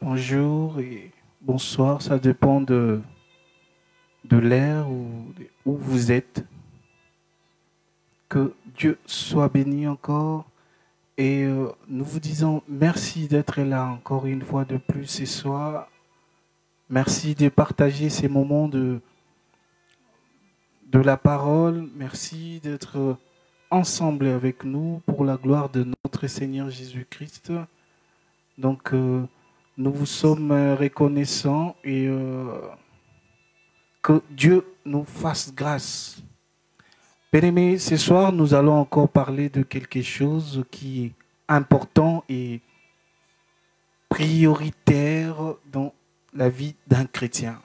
bonjour et bonsoir, ça dépend de l'ère où vous êtes. Que Dieu soit béni encore et nous vous disons merci d'être là encore une fois de plus ce soir. Merci de partager ces moments de la parole. Merci d'être ensemble avec nous pour la gloire de notre Seigneur Jésus-Christ. Donc, nous vous sommes reconnaissants et que Dieu nous fasse grâce. Bien-aimés, ce soir, nous allons encore parler de quelque chose qui est important et prioritaire dans la vie d'un chrétien.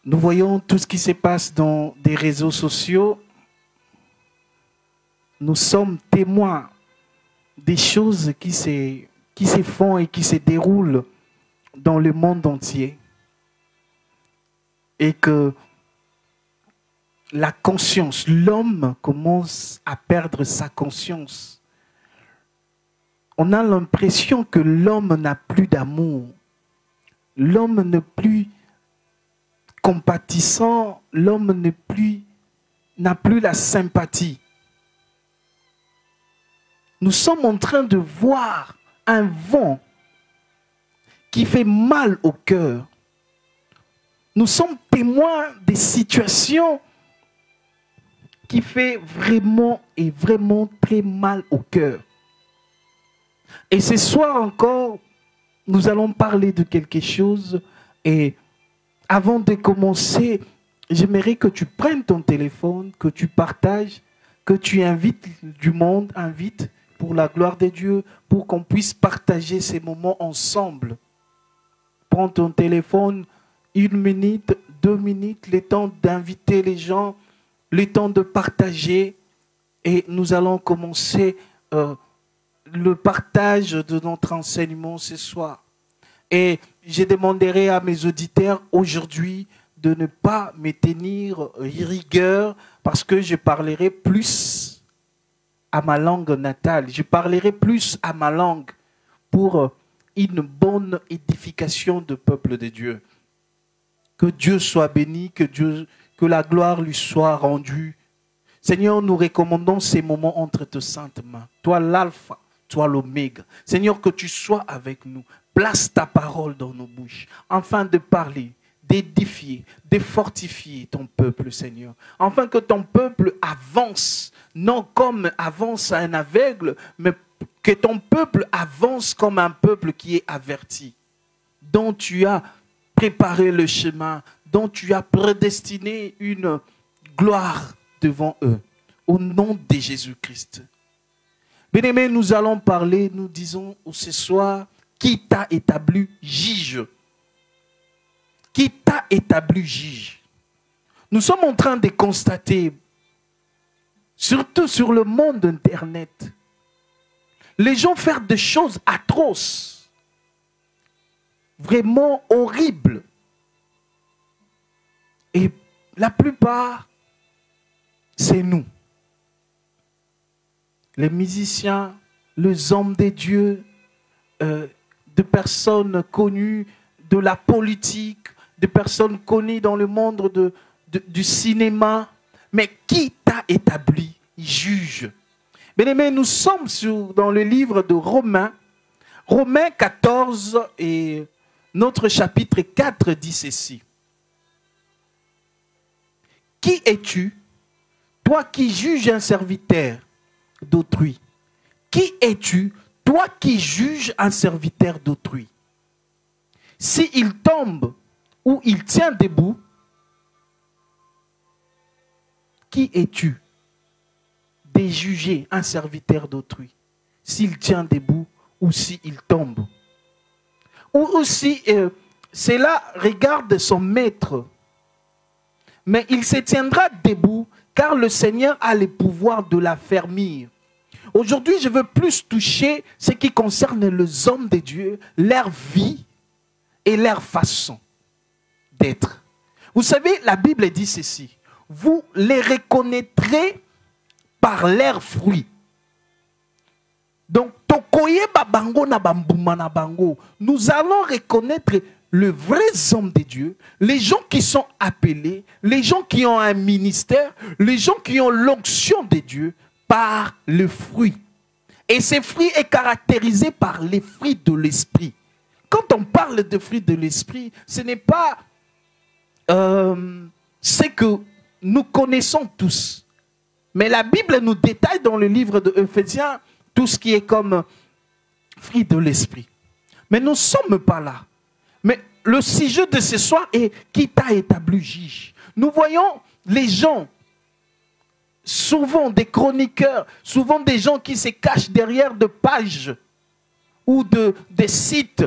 Nous voyons tout ce qui se passe dans des réseaux sociaux. Nous sommes témoins des choses qui se font et qui se déroulent dans le monde entier. Et que la conscience, l'homme commence à perdre sa conscience. On a l'impression que l'homme n'a plus d'amour. L'homme n'est plus compatissant, l'homme n'a plus la sympathie. Nous sommes en train de voir un vent qui fait mal au cœur. Nous sommes témoins des situations qui fait vraiment et vraiment très mal au cœur. Et ce soir encore, nous allons parler de quelque chose. Et avant de commencer, j'aimerais que tu prennes ton téléphone, que tu partages, que tu invites du monde, invite pour la gloire de Dieu, pour qu'on puisse partager ces moments ensemble. Prends ton téléphone, 1 minute, 2 minutes, le temps d'inviter les gens, le temps de partager. Et nous allons commencer le partage de notre enseignement ce soir. Et je demanderai à mes auditeurs aujourd'hui de ne pas me tenir rigueur parce que je parlerai plus à ma langue natale. Je parlerai plus à ma langue pour une bonne édification du peuple de Dieu. Que Dieu soit béni, que la gloire lui soit rendue. Seigneur, nous recommandons ces moments entre tes saintes mains. Toi l'alpha, toi l'oméga. Seigneur, que tu sois avec nous. Place ta parole dans nos bouches, afin de parler, d'édifier, de fortifier ton peuple, Seigneur. Afin que ton peuple avance, non comme avance un aveugle, mais que ton peuple avance comme un peuple qui est averti, dont tu as préparé le chemin, dont tu as prédestiné une gloire devant eux. Au nom de Jésus-Christ. Bien-aimés, nous allons parler, nous disons ce soir, qui t'a établi juge? Qui t'a établi juge? Nous sommes en train de constater, surtout sur le monde Internet, les gens font des choses atroces, vraiment horribles. Et la plupart, c'est nous. Les musiciens, les hommes de Dieu, de personnes connues de la politique, de personnes connues dans le monde du cinéma. Mais qui t'a établi juge? Bien-aimés, nous sommes dans le livre de Romains, Romains 14 et notre chapitre 4 dit ceci. Qui es-tu, toi qui juges un serviteur d'autrui? Qui es-tu, toi qui juges un serviteur d'autrui? S'il tombe ou il tient debout, qui es-tu de juger un serviteur d'autrui? S'il tient debout ou s'il tombe. Ou aussi, cela regarde son maître, mais il se tiendra debout car le Seigneur a le pouvoir de l'affermir. Aujourd'hui, je veux plus toucher ce qui concerne les hommes de Dieu, leur vie et leur façon d'être. Vous savez, la Bible dit ceci. Vous les reconnaîtrez par leurs fruits. Donc, tokoyeba bango na bambuma na bango. Nous allons reconnaître les vrais hommes de Dieu, les gens qui sont appelés, les gens qui ont un ministère, les gens qui ont l'onction de Dieu par le fruit. Et ce fruit est caractérisé par les fruits de l'esprit. Quand on parle de fruits de l'esprit, ce n'est pas ce que nous connaissons tous. Mais la Bible nous détaille dans le livre de Éphésiens tout ce qui est comme fruit de l'esprit. Mais nous ne sommes pas là. Mais le sujet de ce soir est qui t'a établi juge. Nous voyons les gens, souvent des chroniqueurs, souvent des gens qui se cachent derrière de pages ou des sites,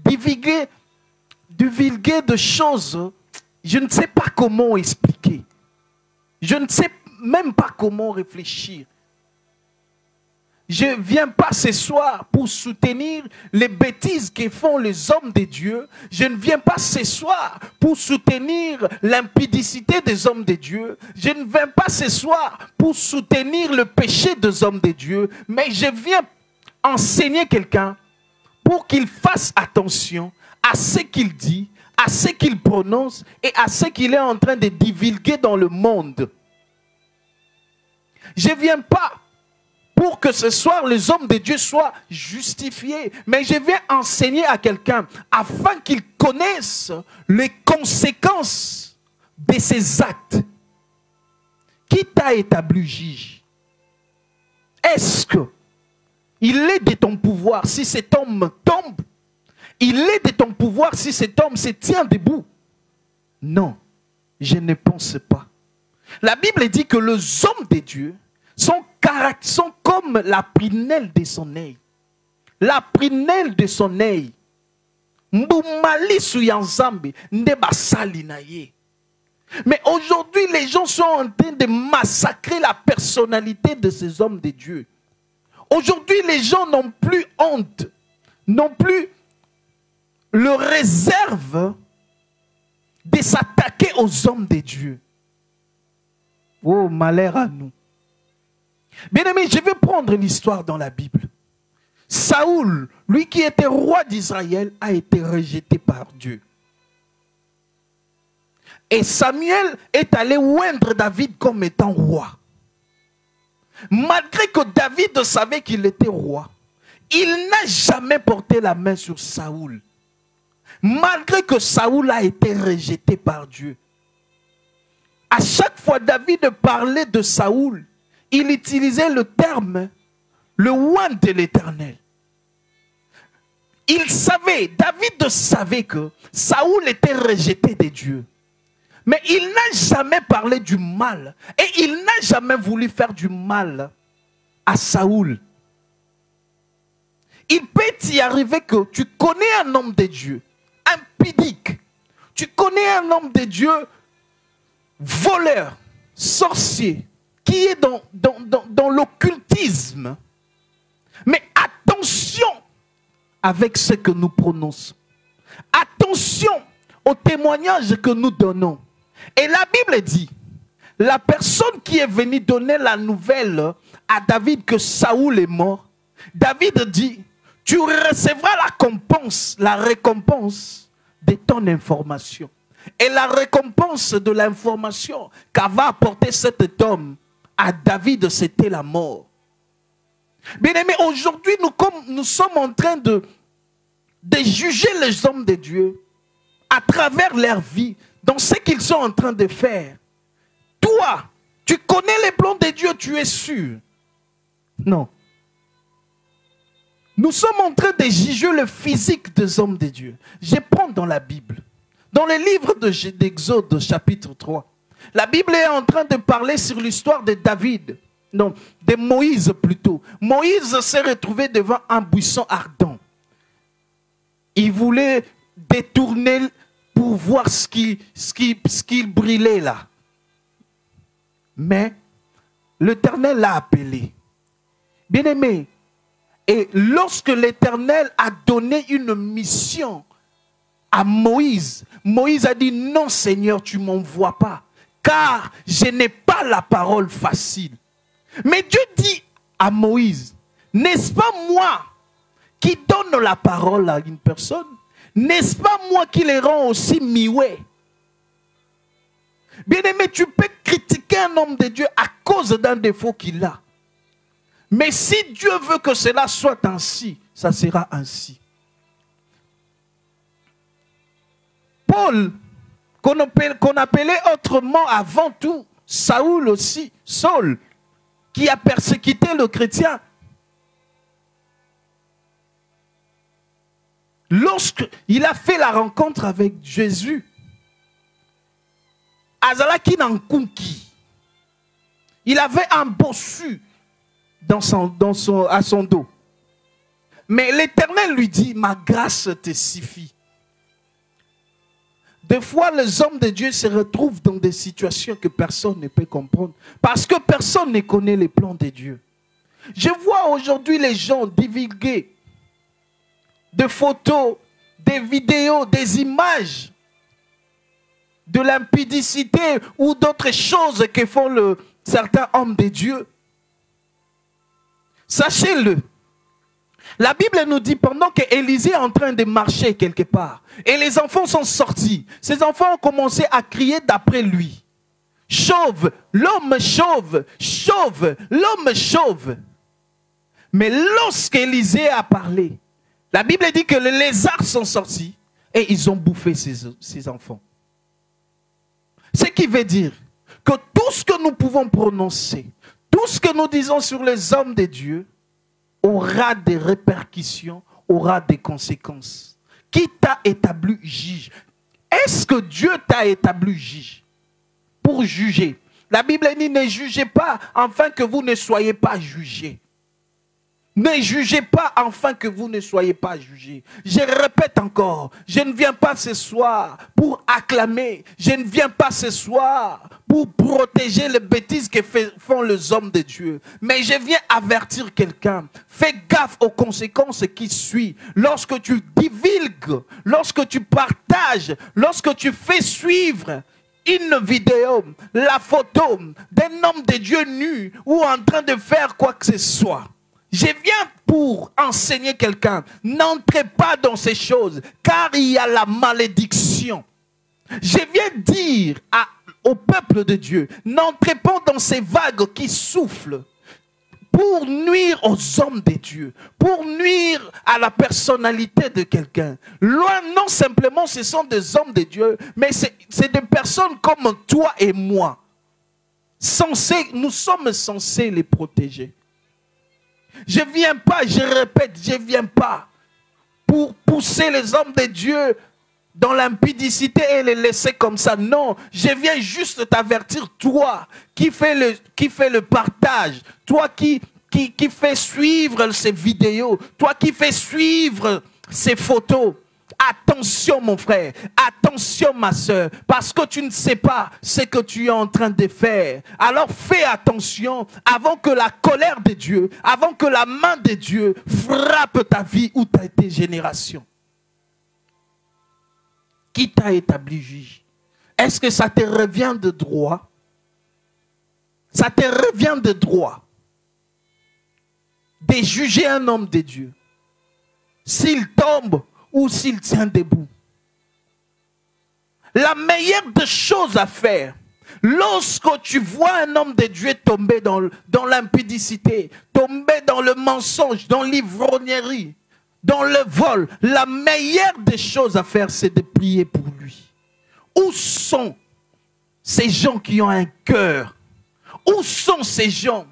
divulguer de choses. Je ne sais pas comment expliquer. Je ne sais même pas comment réfléchir. Je ne viens pas ce soir pour soutenir les bêtises que font les hommes de Dieu. Je ne viens pas ce soir pour soutenir l'impudicité des hommes de Dieu. Je ne viens pas ce soir pour soutenir le péché des hommes de Dieu. Mais je viens enseigner quelqu'un pour qu'il fasse attention à ce qu'il dit, à ce qu'il prononce et à ce qu'il est en train de divulguer dans le monde. Je ne viens pas pour que ce soir les hommes de Dieu soient justifiés. Mais je viens enseigner à quelqu'un afin qu'il connaisse les conséquences de ses actes. Qui t'a établi juge? Est-ce que il est de ton pouvoir si cet homme tombe? Il est de ton pouvoir si cet homme se tient debout? Non, je ne pense pas. La Bible dit que les hommes de Dieu sont comme la prunelle de son œil. La prunelle de son œil. Mais aujourd'hui, les gens sont en train de massacrer la personnalité de ces hommes de Dieu. Aujourd'hui, les gens n'ont plus honte, n'ont plus le réserve de s'attaquer aux hommes de Dieu. Oh, malheur à nous. Bien aimé, je vais prendre l'histoire dans la Bible. Saoul, lui qui était roi d'Israël, a été rejeté par Dieu. Et Samuel est allé oindre David comme étant roi. Malgré que David savait qu'il était roi, il n'a jamais porté la main sur Saoul. Malgré que Saoul a été rejeté par Dieu. À chaque fois David parlait de Saoul, il utilisait le terme, le oint de l'Éternel. Il savait, David savait que Saoul était rejeté de Dieu. Mais il n'a jamais parlé du mal. Et il n'a jamais voulu faire du mal à Saoul. Il peut y arriver que tu connais un homme de Dieu, impudique. Tu connais un homme de Dieu, voleur, sorcier, qui est dans l'occultisme. Mais attention avec ce que nous prononçons. Attention aux témoignages que nous donnons. Et la Bible dit, la personne qui est venue donner la nouvelle à David que Saoul est mort, David dit, tu recevras la récompense de ton information. Et la récompense de l'information qu'avait apporté cet homme à David, c'était la mort. Bien aimé, aujourd'hui, nous sommes en train de juger les hommes de Dieu à travers leur vie, dans ce qu'ils sont en train de faire. Toi, tu connais les plans de Dieu, tu es sûr? Non. Nous sommes en train de juger le physique des hommes de Dieu. Je prends dans la Bible, dans le livre d'Exode, chapitre 3. La Bible est en train de parler sur l'histoire de David. Non, de Moïse plutôt. Moïse s'est retrouvé devant un buisson ardent. Il voulait détourner pour voir ce qui brûlait là. Mais l'Éternel l'a appelé. Bien-aimé, et lorsque l'Éternel a donné une mission à Moïse, Moïse a dit, non Seigneur, tu ne m'envoies pas, car je n'ai pas la parole facile. Mais Dieu dit à Moïse, N'est-ce pas moi qui donne la parole à une personne? N'est-ce pas moi qui les rend aussi mioués? Bien-aimé, tu peux critiquer un homme de Dieu à cause d'un défaut qu'il a. Mais si Dieu veut que cela soit ainsi, ça sera ainsi. Paul, qu'on appelait autrement avant tout, Saül aussi, Saul, qui a persécuté le chrétien. Lorsqu'il a fait la rencontre avec Jésus, Azalaki Nankunki, il avait un bossu à son dos. Mais l'Éternel lui dit, ma grâce te suffit. Des fois, les hommes de Dieu se retrouvent dans des situations que personne ne peut comprendre. Parce que personne ne connaît les plans de Dieu. Je vois aujourd'hui les gens divulguer des photos, des vidéos, des images de l'impudicité ou d'autres choses que font certains hommes de Dieu. Sachez-le, la Bible nous dit pendant qu'Élisée est en train de marcher quelque part et les enfants sont sortis, ces enfants ont commencé à crier d'après lui. Chauve, l'homme chauve, chauve, l'homme chauve. Mais lorsqu'Élisée a parlé, la Bible dit que les lézards sont sortis et ils ont bouffé ces enfants. Ce qui veut dire que tout ce que nous pouvons prononcer, tout ce que nous disons sur les hommes de Dieu aura des répercussions, aura des conséquences. Qui t'a établi juge? Est-ce que Dieu t'a établi juge? Pour juger. La Bible dit ne jugez pas afin que vous ne soyez pas jugés. Ne jugez pas afin que vous ne soyez pas jugés. Je répète encore, je ne viens pas ce soir pour acclamer. Je ne viens pas ce soir pour protéger les bêtises que font les hommes de Dieu. Mais je viens avertir quelqu'un. Fais gaffe aux conséquences qui suivent. Lorsque tu divulgues, lorsque tu partages, lorsque tu fais suivre une vidéo, la photo d'un homme de Dieu nu ou en train de faire quoi que ce soit. Je viens pour enseigner quelqu'un. N'entrez pas dans ces choses, car il y a la malédiction. Je viens dire au peuple de Dieu, n'entrez pas dans ces vagues qui soufflent pour nuire aux hommes de Dieu, pour nuire à la personnalité de quelqu'un. Loin, non simplement ce sont des hommes de Dieu, mais c'est des personnes comme toi et moi. Nous sommes censés les protéger. Je ne viens pas, je répète, je ne viens pas pour pousser les hommes de Dieu dans l'impudicité et les laisser comme ça. Non, je viens juste t'avertir, toi qui fais le partage, toi qui fais suivre ces vidéos, toi qui fais suivre ces photos. Attention mon frère, attention ma soeur, parce que tu ne sais pas ce que tu es en train de faire. Alors fais attention avant que la colère de Dieu, avant que la main de Dieu frappe ta vie ou tes générations. Qui t'a établi juge? Est-ce que ça te revient de droit? Ça te revient de droit de juger un homme de Dieu s'il tombe ou s'il tient debout. La meilleure des choses à faire, lorsque tu vois un homme de Dieu tomber dans l'impudicité, tomber dans le mensonge, dans l'ivrognerie, dans le vol, la meilleure des choses à faire, c'est de prier pour lui. Où sont ces gens qui ont un cœur? Où sont ces gens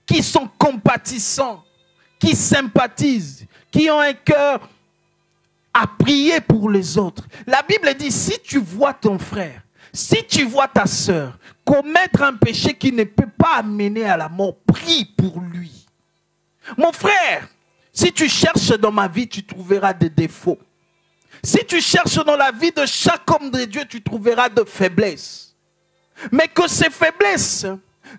qui sont compatissants, qui sympathisent, qui ont un cœur à prier pour les autres? La Bible dit, si tu vois ton frère, si tu vois ta sœur commettre un péché qui ne peut pas amener à la mort, prie pour lui. Mon frère, si tu cherches dans ma vie, tu trouveras des défauts. Si tu cherches dans la vie de chaque homme de Dieu, tu trouveras de faiblesses. Mais que ces faiblesses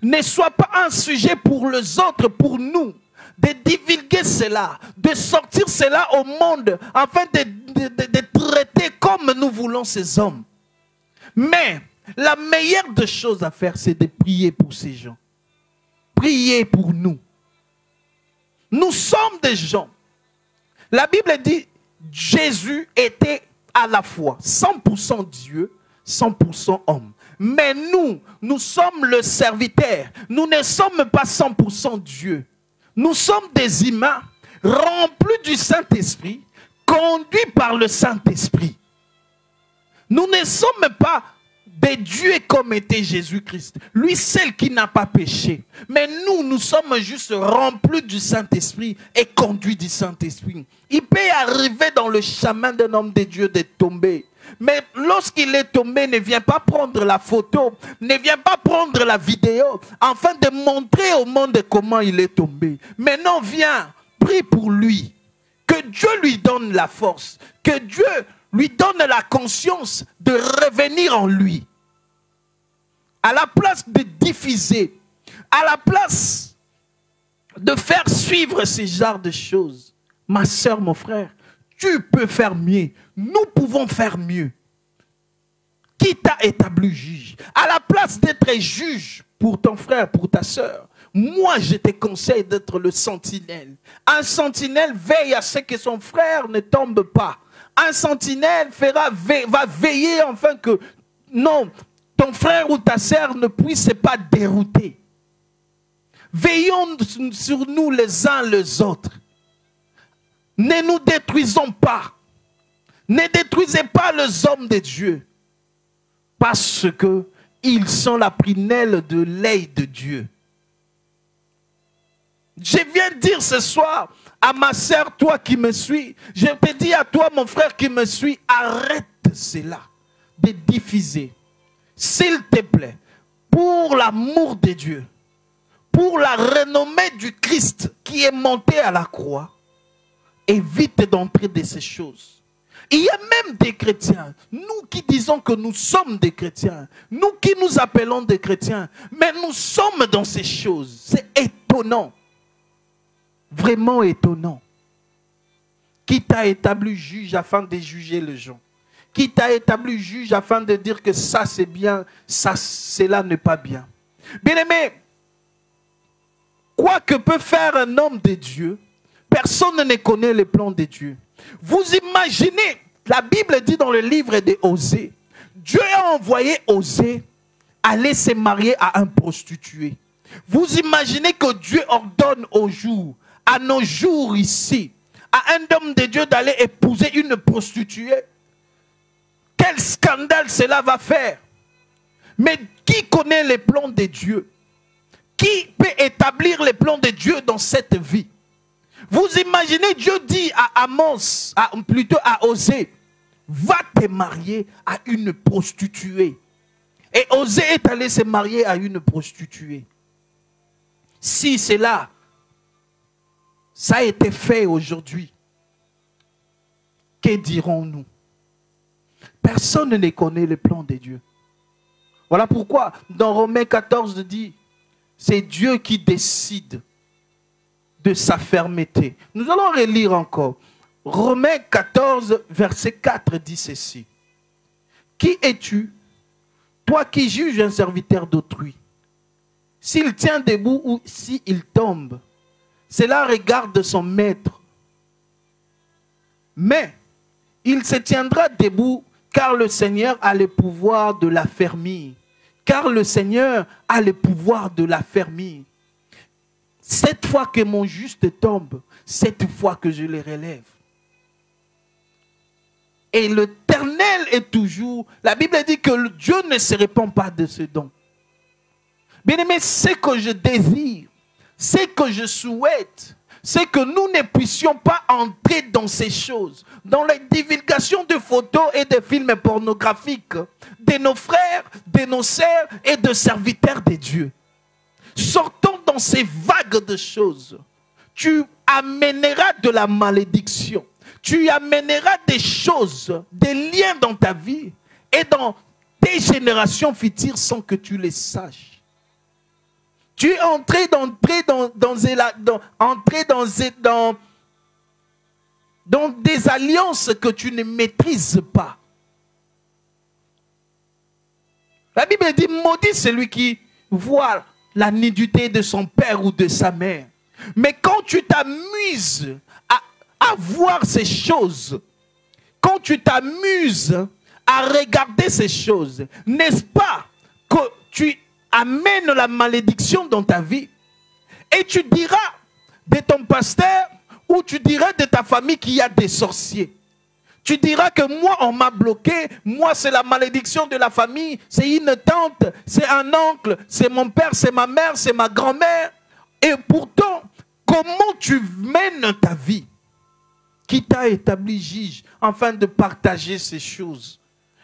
ne soient pas un sujet pour les autres, pour nous. De divulguer cela, de sortir cela au monde, afin de traiter comme nous voulons ces hommes. Mais la meilleure des choses à faire, c'est de prier pour ces gens. Prier pour nous. Nous sommes des gens. La Bible dit, Jésus était à la fois 100% Dieu, 100% homme. Mais nous sommes le serviteur. Nous ne sommes pas 100% Dieu. Nous sommes des humains remplis du Saint-Esprit, conduits par le Saint-Esprit. Nous ne sommes pas des dieux comme était Jésus-Christ. Lui seul qui n'a pas péché. Mais nous sommes juste remplis du Saint-Esprit et conduits du Saint-Esprit. Il peut arriver dans le chemin d'un homme de Dieu de tomber. Mais lorsqu'il est tombé, ne vient pas prendre la photo, ne vient pas prendre la vidéo, afin de montrer au monde comment il est tombé. Mais non, viens, prie pour lui. Que Dieu lui donne la force. Que Dieu lui donne la conscience de revenir en lui. À la place de diffuser, à la place de faire suivre ce genre de choses, ma soeur, mon frère, tu peux faire mieux. Nous pouvons faire mieux. Qui t'a établi juge? À la place d'être juge pour ton frère, pour ta soeur, moi je te conseille d'être le sentinelle. Un sentinelle veille à ce que son frère ne tombe pas. Un sentinelle va veiller afin que non, ton frère ou ta sœur ne puisse pas dérouter. Veillons sur nous les uns les autres. Ne nous détruisons pas. Ne détruisez pas les hommes de Dieu. Parce qu'ils sont la prunelle de l'œil de Dieu. Je viens dire ce soir à ma sœur, toi qui me suis, je te dis à toi mon frère qui me suis, arrête cela de diffuser. S'il te plaît, pour l'amour de Dieu, pour la renommée du Christ qui est monté à la croix, évite d'entrer dans ces choses. Il y a même des chrétiens, nous qui disons que nous sommes des chrétiens, nous qui nous appelons des chrétiens, mais nous sommes dans ces choses. C'est étonnant. Vraiment étonnant. Qui t'a établi juge afin de juger les gens? Qui t'a établi juge afin de dire que ça c'est bien, ça cela n'est pas bien? Bien-aimé, quoi que peut faire un homme de Dieu, personne ne connaît les plans de Dieu. Vous imaginez, la Bible dit dans le livre de Osée, Dieu a envoyé Osée aller se marier à un prostitué. Vous imaginez que Dieu ordonne au jour, à nos jours ici, à un homme de Dieu d'aller épouser une prostituée? Quel scandale cela va faire? Mais qui connaît les plans de Dieu? Qui peut établir les plans de Dieu dans cette vie? Vous imaginez, Dieu dit à Amos, plutôt à Osée, va te marier à une prostituée. Et Osée est allé se marier à une prostituée. Si cela, ça a été fait aujourd'hui, que dirons-nous? Personne ne connaît les plans de Dieu. Voilà pourquoi dans Romains 14 dit, c'est Dieu qui décide de sa fermeté. Nous allons relire encore. Romains 14, verset 4 dit ceci. Qui es-tu, toi qui juges un serviteur d'autrui? S'il tient debout ou s'il tombe, cela regarde son maître. Mais il se tiendra debout car le Seigneur a le pouvoir de l'affermir. Car le Seigneur a le pouvoir de l'affermir. Cette fois que mon juste tombe, cette fois que je le relève. Et l'Éternel est toujours... La Bible dit que Dieu ne se répand pas de ce don. Bien-aimé, ce que je désire, ce que je souhaite, c'est que nous ne puissions pas entrer dans ces choses, dans la divulgation de photos et de films pornographiques de nos frères, de nos sœurs et de serviteurs de Dieu. Sortons dans ces vagues de choses. Tu amèneras de la malédiction. Tu amèneras des choses, des liens dans ta vie et dans tes générations futures sans que tu les saches. Tu es entré dans des alliances que tu ne maîtrises pas. La Bible dit, maudit celui qui voit la nudité de son père ou de sa mère. Mais quand tu t'amuses à voir ces choses, quand tu t'amuses à regarder ces choses, n'est-ce pas que tu amènes la malédiction dans ta vie? Et tu diras de ton pasteur ou tu diras de ta famille qu'il y a des sorciers. Tu diras que moi, on m'a bloqué, moi, c'est la malédiction de la famille, c'est une tante, c'est un oncle, c'est mon père, c'est ma mère, c'est ma grand-mère. Et pourtant, comment tu mènes ta vie? Qui t'a établi juge afin de partager ces choses,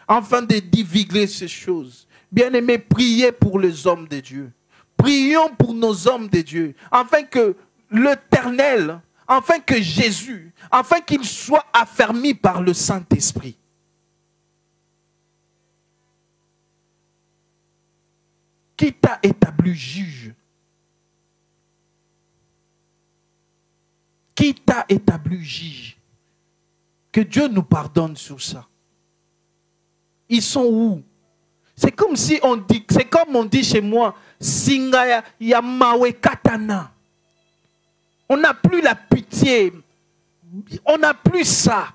afin de divulguer ces choses? Bien-aimés, priez pour les hommes de Dieu. Prions pour nos hommes de Dieu, afin que l'Éternel, afin que Jésus, afin qu'il soit affermi par le Saint-Esprit. Qui t'a établi juge? Qui t'a établi juge? Que Dieu nous pardonne sur ça. Ils sont où? C'est comme si on dit, c'est comme on dit chez moi, Singaya Yamawe Katana. On n'a plus la pitié. On n'a plus ça.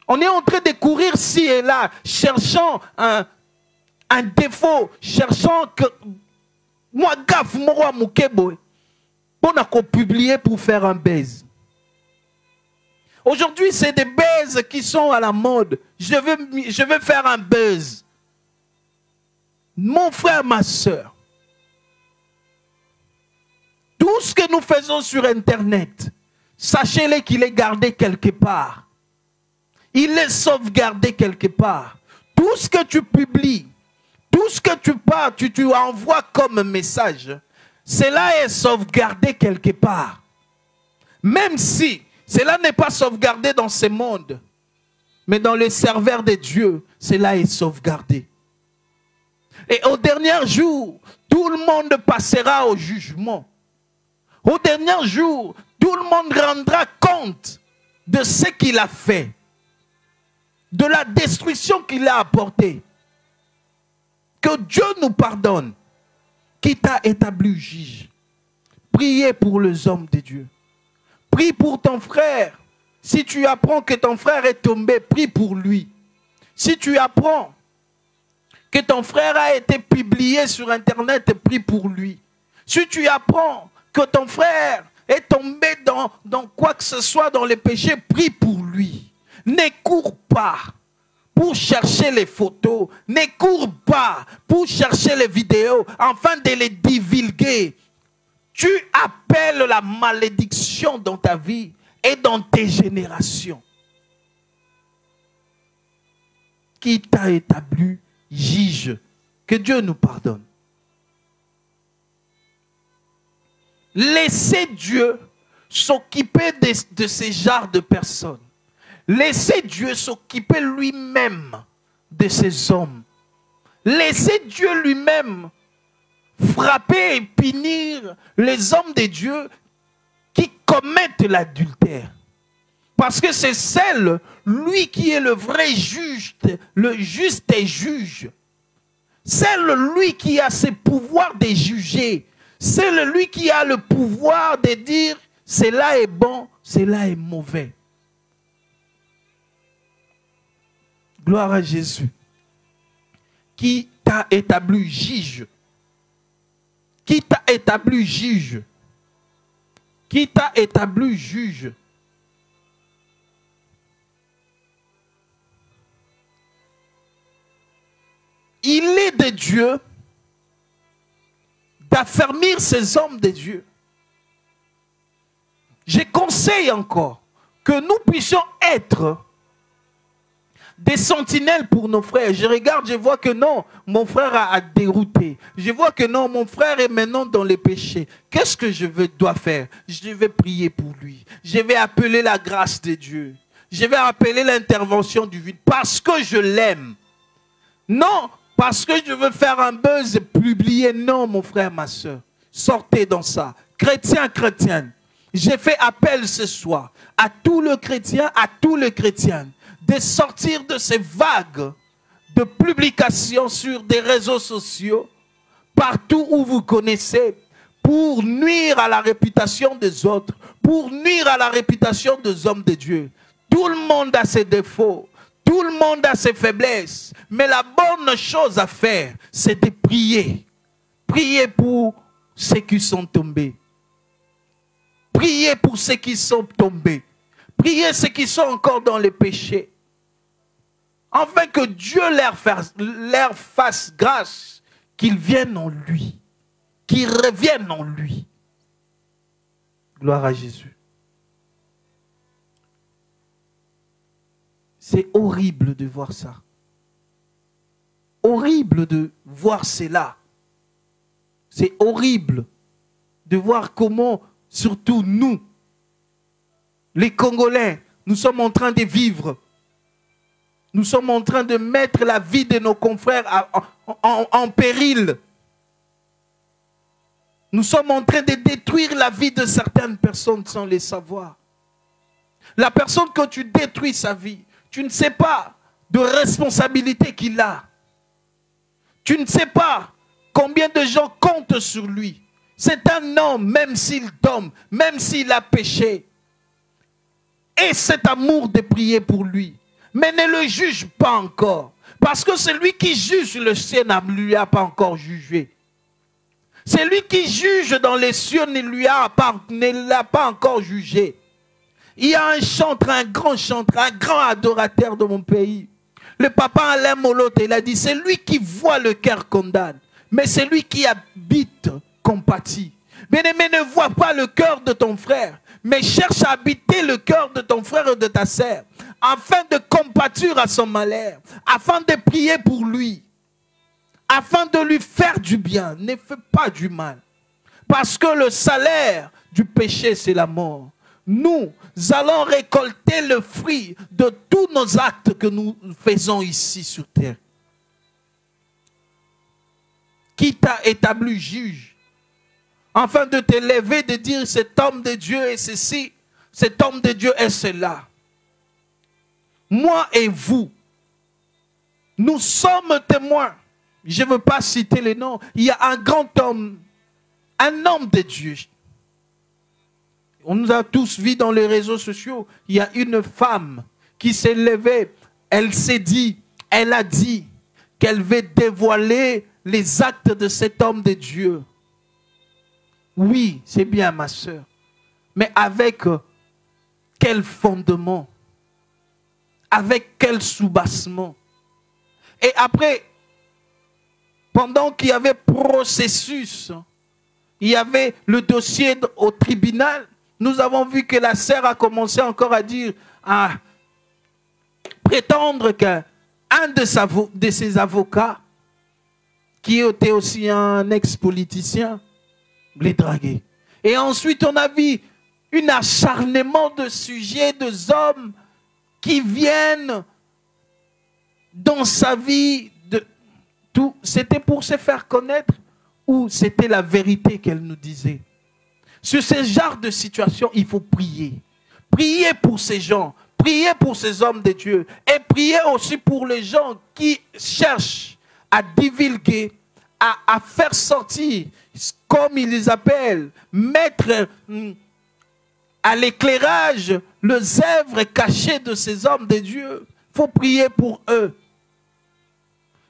On est en train de courir ci et là, cherchant un défaut, cherchant que moi gaffe moi mukebo. On a qu'à publier pour faire un buzz. Aujourd'hui, c'est des buzz qui sont à la mode. Je veux faire un buzz. Mon frère, ma soeur, tout ce que nous faisons sur Internet, sachez-le qu'il est gardé quelque part. Il est sauvegardé quelque part. Tout ce que tu publies, tout ce que tu parles, tu envoies comme message, cela est sauvegardé quelque part. Même si cela n'est pas sauvegardé dans ce monde, mais dans le serveur de Dieu, cela est sauvegardé. Et au dernier jour, tout le monde passera au jugement. Au dernier jour, tout le monde rendra compte de ce qu'il a fait, de la destruction qu'il a apportée. Que Dieu nous pardonne, qui t'a établi juge. Priez pour les hommes de Dieu. Prie pour ton frère. Si tu apprends que ton frère est tombé, prie pour lui. Si tu apprends que ton frère a été publié sur Internet, prie pour lui. Si tu apprends que ton frère est tombé dans quoi que ce soit, dans les péchés, prie pour lui. Ne cours pas pour chercher les photos. Ne cours pas pour chercher les vidéos, afin de les divulguer. Tu appelles la malédiction dans ta vie et dans tes générations. Qui t'a établi juge? Que Dieu nous pardonne. Laissez Dieu s'occuper de ces genres de personnes. Laissez Dieu s'occuper lui-même de ces hommes. Laissez Dieu lui-même frapper et punir les hommes de Dieu qui commettent l'adultère. Parce que c'est celle, lui qui est le vrai juge, le juste et juge. C'est lui qui a ce pouvoir de juger. C'est lui qui a le pouvoir de dire cela est bon, cela est mauvais. Gloire à Jésus. Qui t'a établi juge? Qui t'a établi juge? Qui t'a établi juge? Il est de Dieu d'affermir ces hommes de Dieu. Je conseille encore que nous puissions être des sentinelles pour nos frères. Je regarde, je vois que non, mon frère a dérouté. Je vois que non, mon frère est maintenant dans les péchés. Qu'est-ce que je dois faire? Je vais prier pour lui. Je vais appeler la grâce de Dieu. Je vais appeler l'intervention divine parce que je l'aime. Non, parce que je veux faire un buzz publié. Non, mon frère, ma soeur. Sortez dans ça. Chrétiens, chrétiennes. J'ai fait appel ce soir à tous les chrétiens, à tous les chrétiennes, de sortir de ces vagues de publications sur des réseaux sociaux, partout où vous connaissez, pour nuire à la réputation des autres, pour nuire à la réputation des hommes de Dieu. Tout le monde a ses défauts, tout le monde a ses faiblesses, mais la bonne chose à faire, c'est de prier. Prier pour ceux qui sont tombés. Priez pour ceux qui sont tombés. Priez ceux qui sont encore dans les péchés. Afin que Dieu leur fasse grâce, qu'ils viennent en lui, qu'ils reviennent en lui. Gloire à Jésus. C'est horrible de voir ça. Horrible de voir cela. C'est horrible de voir comment, surtout nous, les Congolais, nous sommes en train de vivre. Nous sommes en train de mettre la vie de nos confrères en péril. Nous sommes en train de détruire la vie de certaines personnes sans les savoir. La personne, quand tu détruis sa vie, tu ne sais pas de responsabilité qu'il a. Tu ne sais pas combien de gens comptent sur lui. C'est un homme, même s'il tombe, même s'il a péché. Et cet amour de prier pour lui. Mais ne le juge pas encore. Parce que celui qui juge le ciel ne lui a pas encore jugé. Celui qui juge dans les cieux ne l'a pas encore jugé. Il y a un chantre, un grand adorateur de mon pays. Le papa Alain Molote, il a dit, c'est lui qui voit le cœur condamne. Mais c'est lui qui habite compatit. Bien-aimé, ne vois pas le cœur de ton frère, mais cherche à habiter le cœur de ton frère et de ta sœur, afin de compatir à son malheur, afin de prier pour lui, afin de lui faire du bien. Ne fais pas du mal. Parce que le salaire du péché, c'est la mort. Nous allons récolter le fruit de tous nos actes que nous faisons ici sur terre. Qui t'a établi juge, afin de te lever, de dire cet homme de Dieu est ceci, cet homme de Dieu est cela. Moi et vous, nous sommes témoins. Je ne veux pas citer les noms. Il y a un grand homme, un homme de Dieu. On nous a tous vus dans les réseaux sociaux. Il y a une femme qui s'est levée. Elle s'est dit, elle a dit qu'elle veut dévoiler les actes de cet homme de Dieu. Oui, c'est bien ma soeur. Mais avec quel fondement? Avec quel soubassement? Et après, pendant qu'il y avait processus, il y avait le dossier au tribunal, nous avons vu que la sœur a commencé encore à dire, à prétendre qu'un de ses avocats, qui était aussi un ex-politicien, les draguer. Et ensuite, on a vu un acharnement de sujets, de hommes qui viennent dans sa vie. C'était pour se faire connaître ou c'était la vérité qu'elle nous disait? Sur ce genre de situation, il faut prier. Prier pour ces gens, prier pour ces hommes de Dieu et prier aussi pour les gens qui cherchent à divulguer, à faire sortir, comme ils les appellent, mettre à l'éclairage les œuvres cachées de ces hommes de Dieu. Il faut prier pour eux.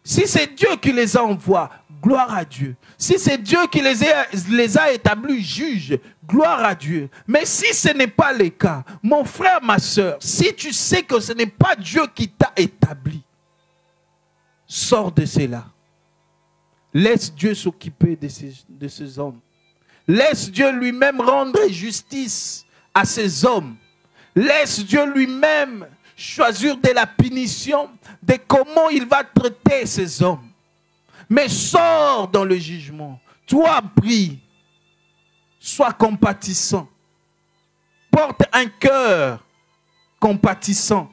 Si c'est Dieu qui les envoie, gloire à Dieu. Si c'est Dieu qui les a établis juges, gloire à Dieu. Mais si ce n'est pas le cas, mon frère, ma soeur, si tu sais que ce n'est pas Dieu qui t'a établi, sors de cela. Laisse Dieu s'occuper de ces hommes. Laisse Dieu lui-même rendre justice à ces hommes. Laisse Dieu lui-même choisir de la punition, de comment il va traiter ces hommes. Mais sors dans le jugement. Toi, prie. Sois compatissant. Porte un cœur compatissant,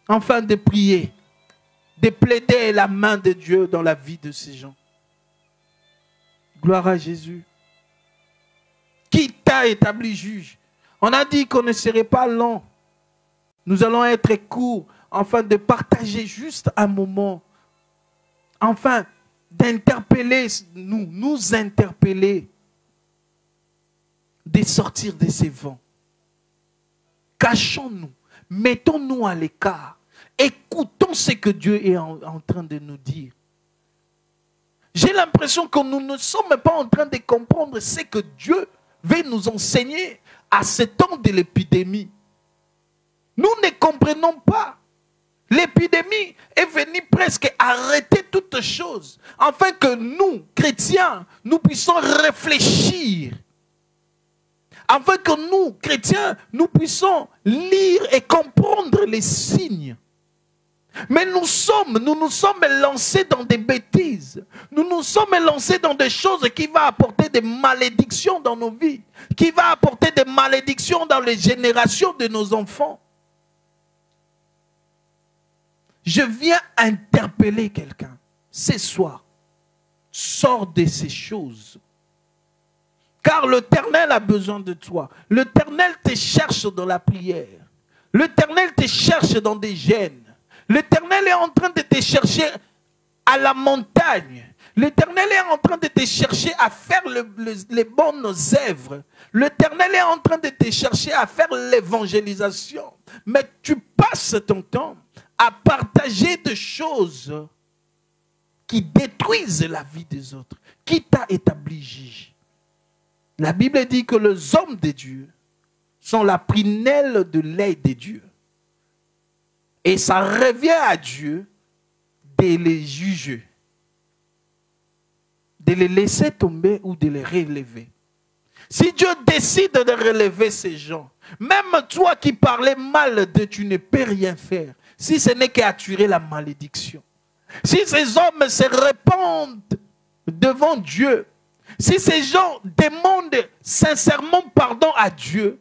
afin de prier, de plaider la main de Dieu dans la vie de ces gens. Gloire à Jésus. Qui t'a établi juge? On a dit qu'on ne serait pas long. Nous allons être courts, afin de partager juste un moment. Enfin, d'interpeller, nous interpeller. de sortir de ces vents. Cachons-nous, mettons-nous à l'écart, écoutons ce que Dieu est en train de nous dire. J'ai l'impression que nous ne sommes pas en train de comprendre ce que Dieu veut nous enseigner à ce temps de l'épidémie. Nous ne comprenons pas. L'épidémie est venue presque arrêter toutes choses, afin que nous, chrétiens, nous puissions réfléchir. Afin que nous, chrétiens, nous puissions lire et comprendre les signes. Mais nous nous sommes lancés dans des bêtises. Nous nous sommes lancés dans des choses qui vont apporter des malédictions dans nos vies. Qui vont apporter des malédictions dans les générations de nos enfants. Je viens interpeller quelqu'un. Ce soir, sors de ces choses. Car l'Éternel a besoin de toi. L'Éternel te cherche dans la prière. L'Éternel te cherche dans des gènes. L'Éternel est en train de te chercher à la montagne. L'Éternel est en train de te chercher à faire les bonnes œuvres. L'Éternel est en train de te chercher à faire l'évangélisation. Mais tu passes ton temps à partager des choses qui détruisent la vie des autres. Qui t'a établi juge? La Bible dit que les hommes de Dieu sont la prunelle de l'œil de Dieu. Et ça revient à Dieu de les juger, de les laisser tomber ou de les relever. Si Dieu décide de relever ces gens, même toi qui parlais mal de, tu ne peux rien faire, si ce n'est qu'attirer la malédiction. Si ces hommes se répandent devant Dieu, si ces gens demandent sincèrement pardon à Dieu,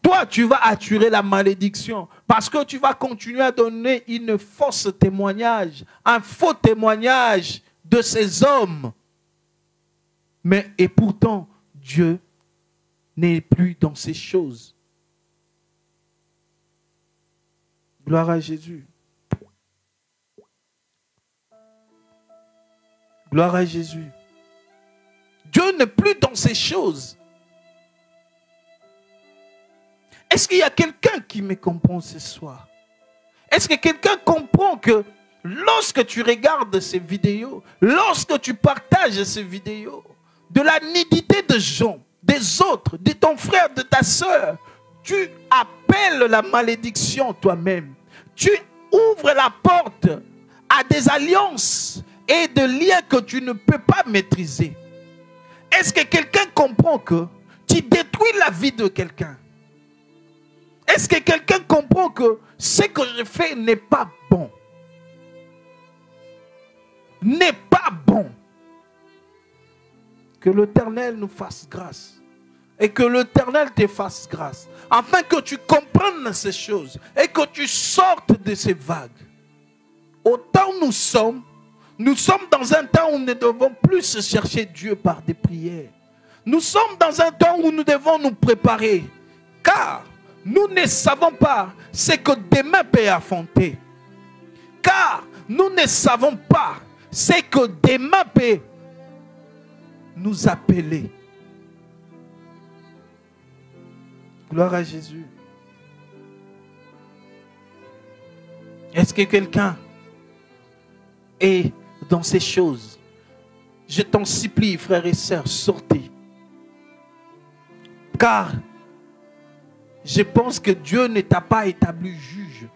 toi, tu vas attirer la malédiction parce que tu vas continuer à donner une fausse témoignage, un faux témoignage de ces hommes. Et pourtant, Dieu n'est plus dans ces choses. Gloire à Jésus. Gloire à Jésus. Dieu n'est plus dans ces choses. Est-ce qu'il y a quelqu'un qui me comprend ce soir? Est-ce que quelqu'un comprend que lorsque tu regardes ces vidéos, lorsque tu partages ces vidéos, de la nudité de gens, des autres, de ton frère, de ta soeur, tu appelles la malédiction toi-même. Tu ouvres la porte à des alliances et des liens que tu ne peux pas maîtriser. Est-ce que quelqu'un comprend que tu détruis la vie de quelqu'un? Est-ce que quelqu'un comprend que ce que je fais n'est pas bon? N'est pas bon. Que l'Éternel nous fasse grâce. Et que l'Éternel te fasse grâce. Afin que tu comprennes ces choses. Et que tu sortes de ces vagues. Autant nous sommes dans un temps où nous ne devons plus chercher Dieu par des prières. Nous sommes dans un temps où nous devons nous préparer. Car nous ne savons pas ce que demain peut affronter. Car nous ne savons pas ce que demain peut nous appeler. Gloire à Jésus. Est-ce que quelqu'un est dans ces choses? Je t'en supplie, frères et sœurs, sortez. Car je pense que Dieu ne t'a pas établi juge.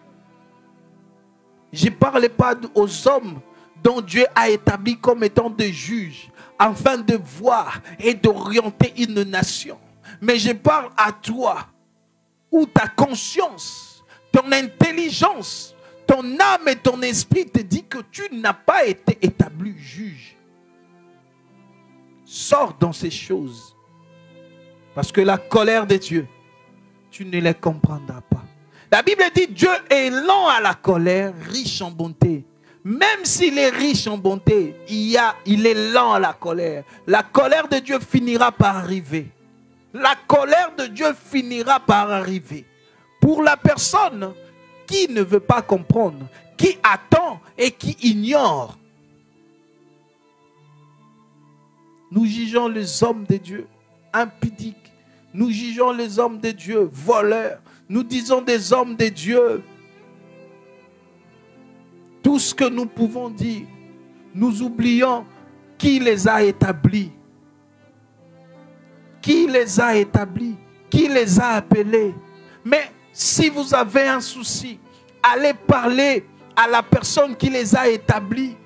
Je ne parle pas aux hommes dont Dieu a établi comme étant des juges, afin de voir et d'orienter une nation. Mais je parle à toi, où ta conscience, ton intelligence, ton âme et ton esprit te dit que tu n'as pas été établi juge. Sors dans ces choses. Parce que la colère de Dieu, tu ne les comprendras pas. La Bible dit Dieu est lent à la colère, riche en bonté. Même s'il est riche en bonté, il est lent à la colère. La colère de Dieu finira par arriver. La colère de Dieu finira par arriver. Pour la personne qui ne veut pas comprendre, qui attend et qui ignore. Nous jugeons les hommes de Dieu. impudiques. Nous jugeons les hommes de Dieu voleurs. Nous disons des hommes de Dieu tout ce que nous pouvons dire. Nous oublions qui les a établis. Qui les a établis? Qui les a appelés? Mais si vous avez un souci, allez parler à la personne qui les a établis,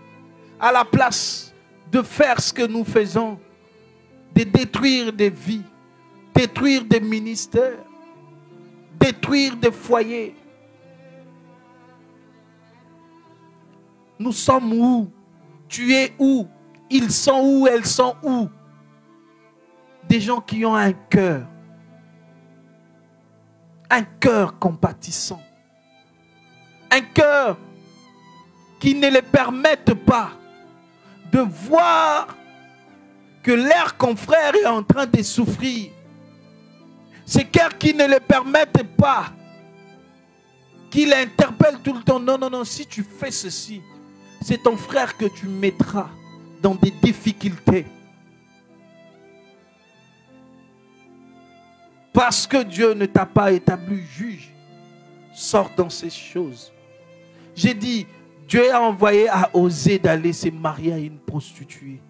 à la place de faire ce que nous faisons, de détruire des vies, détruire des ministères, détruire des foyers. Nous sommes où? Tu es où? Ils sont où? Elles sont où? Des gens qui ont un cœur compatissant, un cœur qui ne les permette pas de voir que leur confrère est en train de souffrir. Ces cœurs qui ne les permettent pas, qui l'interpellent tout le temps. Non, non, non, si tu fais ceci, c'est ton frère que tu mettras dans des difficultés. Parce que Dieu ne t'a pas établi juge, sors dans ces choses. J'ai dit, Dieu a envoyé à Osée d'aller se marier à une prostituée.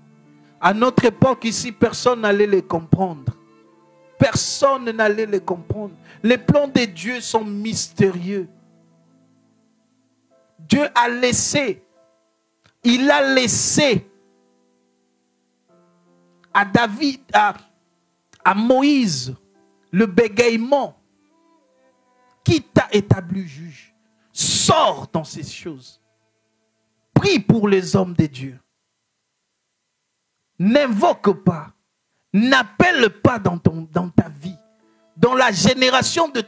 À notre époque ici, personne n'allait les comprendre. Personne n'allait les comprendre. Les plans de Dieu sont mystérieux. Dieu a laissé, il a laissé à David, à Moïse, le bégaiement. Qui t'a établi juge? Sors dans ces choses. Prie pour les hommes de Dieu. N'invoque pas. N'appelle pas dans ta vie, dans la génération de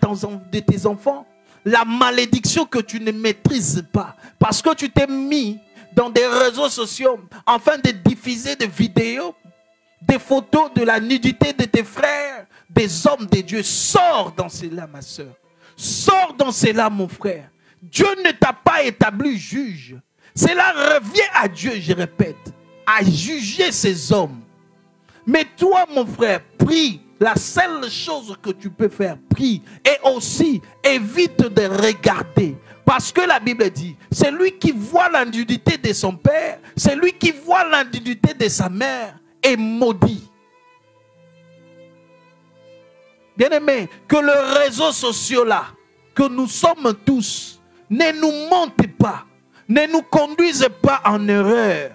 tes enfants, la malédiction que tu ne maîtrises pas. Parce que tu t'es mis dans des réseaux sociaux afin de diffuser des vidéos, des photos de la nudité de tes frères, des hommes de Dieu. Sors dans cela, ma soeur. Sors dans cela, mon frère. Dieu ne t'a pas établi juge. Cela revient à Dieu, je répète, à juger ces hommes. Mais toi, mon frère, prie. La seule chose que tu peux faire, prie. Et aussi, évite de regarder. Parce que la Bible dit, c'est lui qui voit l'indignité de son père, c'est lui qui voit l'indignité de sa mère, est maudit. Bien-aimé, que le réseau social là, que nous sommes tous, ne nous monte pas, ne nous conduise pas en erreur.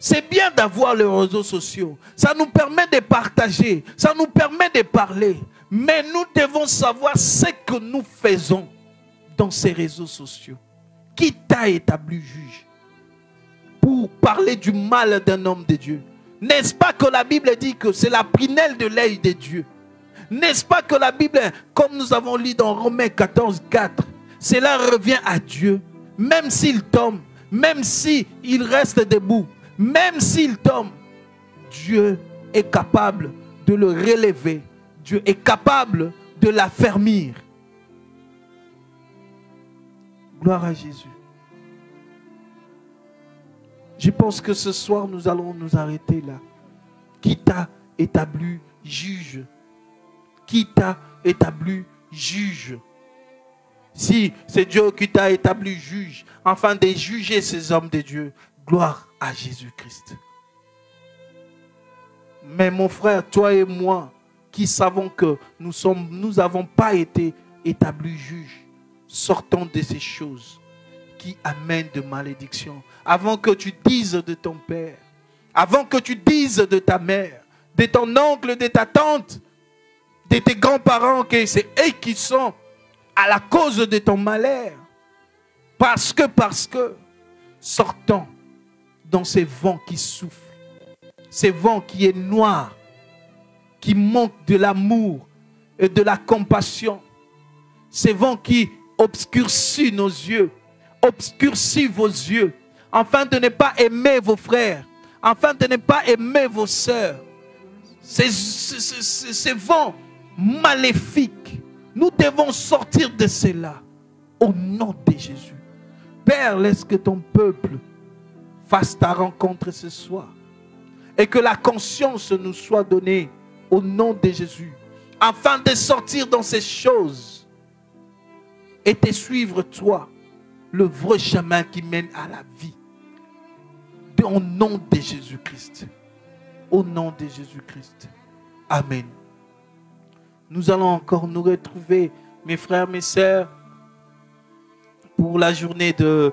C'est bien d'avoir les réseaux sociaux. Ça nous permet de partager. Ça nous permet de parler. Mais nous devons savoir ce que nous faisons dans ces réseaux sociaux. Qui t'a établi juge pour parler du mal d'un homme de Dieu? N'est-ce pas que la Bible dit que c'est la prunelle de l'œil de Dieu? N'est-ce pas que la Bible, comme nous avons lu dans Romains 14, 4, cela revient à Dieu. Même s'il tombe, même s'il reste debout, même s'il tombe, Dieu est capable de le relever. Dieu est capable de l'affermir. Gloire à Jésus. Je pense que ce soir, nous allons nous arrêter là. Qui t'a établi juge? Qui t'a établi juge? Si c'est Dieu qui t'a établi juge, afin de juger ces hommes de Dieu, gloire à Jésus-Christ. Mais mon frère, toi et moi, qui savons que nous n'avons pas été établis juges, sortons de ces choses qui amènent de malédiction. Avant que tu dises de ton père, avant que tu dises de ta mère, de ton oncle, de ta tante, de tes grands-parents, que c'est eux qui sont à la cause de ton malheur. Parce que, sortons dans ces vents qui soufflent, ces vents qui est noir, qui manquent de l'amour et de la compassion, ces vents qui obscurcissent nos yeux, obscurcissent vos yeux, afin de ne pas aimer vos frères, afin de ne pas aimer vos sœurs. Ces vents maléfiques, nous devons sortir de cela au nom de Jésus. Père, laisse que ton peuple fasse ta rencontre ce soir et que la conscience nous soit donnée au nom de Jésus, afin de sortir dans ces choses et de suivre toi, le vrai chemin qui mène à la vie. Au nom de Jésus-Christ. Au nom de Jésus-Christ. Amen. Nous allons encore nous retrouver, mes frères, mes sœurs, pour la journée de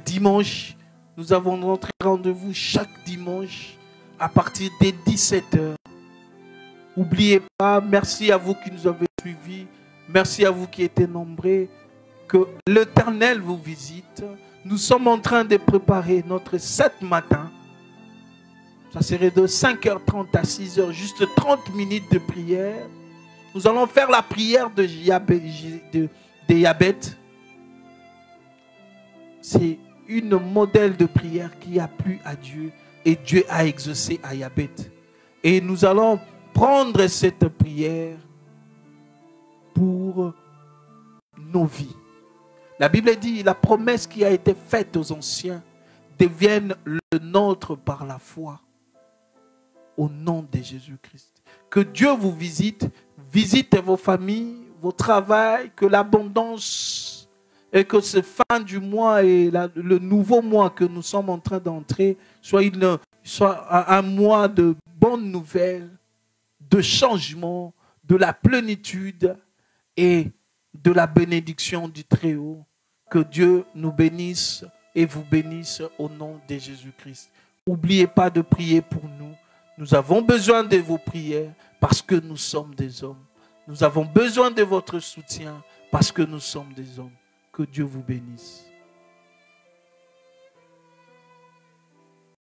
dimanche. Nous avons notre rendez-vous chaque dimanche à partir des 17h. N'oubliez pas, merci à vous qui nous avez suivis. Merci à vous qui étiez nombreux. Que l'Éternel vous visite. Nous sommes en train de préparer notre 7 matin. Ça serait de 5h30 à 6h, juste 30 minutes de prière. Nous allons faire la prière de Yabet. C'est une modèle de prière qui a plu à Dieu et Dieu a exaucé à Yabet. Et nous allons prendre cette prière pour nos vies. La Bible dit, la promesse qui a été faite aux anciens devienne le nôtre par la foi. Au nom de Jésus-Christ. Que Dieu vous visite, visite vos familles, vos travails, que l'abondance et que ce fin du mois et le nouveau mois que nous sommes en train d'entrer soit un mois de bonnes nouvelles, de changement, de la plénitude et de la bénédiction du Très-Haut. Que Dieu nous bénisse et vous bénisse au nom de Jésus-Christ. N'oubliez pas de prier pour nous. Nous avons besoin de vos prières parce que nous sommes des hommes. Nous avons besoin de votre soutien parce que nous sommes des hommes. Que Dieu vous bénisse.